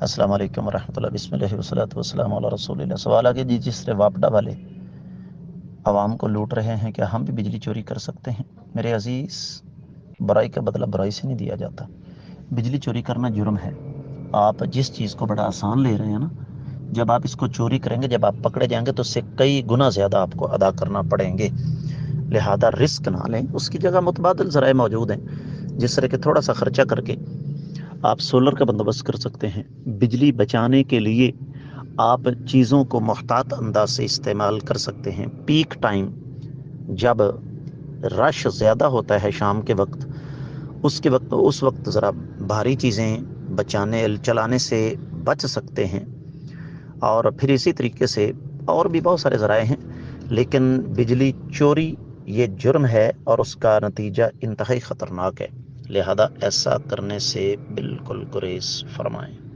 السلام علیکم ورحمۃ اللہ، بسم اللہ والصلاۃ والسلام علی رسول اللہ۔ سوال ہے کہ جس طرح واپڈا والے عوام کو لوٹ رہے ہیں، کیا ہم بھی بجلی چوری کر سکتے ہیں؟ میرے عزیز، برائی کا بدلہ برائی سے نہیں دیا جاتا۔ بجلی چوری کرنا جرم ہے۔ آپ جس چیز کو بڑا آسان لے رہے ہیں نا، جب آپ اس کو چوری کریں گے، جب آپ پکڑے جائیں گے تو اس سے کئی گنا زیادہ آپ کو ادا کرنا پڑیں گے۔ لہذا رسک نہ لیں، اس کی جگہ متبادل ذرائع موجود ہیں، جس طرح کہ تھوڑا سا خرچہ کر کے آپ سولر کا بندوبست کر سکتے ہیں۔ بجلی بچانے کے لیے آپ چیزوں کو محتاط انداز سے استعمال کر سکتے ہیں۔ پیک ٹائم، جب رش زیادہ ہوتا ہے شام کے وقت، اس وقت ذرا بھاری چیزیں چلانے سے بچ سکتے ہیں۔ اور پھر اسی طریقے سے اور بھی بہت سارے ذرائع ہیں، لیکن بجلی چوری یہ جرم ہے اور اس کا نتیجہ انتہائی خطرناک ہے۔ لہذا ایسا کرنے سے بالکل گریز فرمائیں۔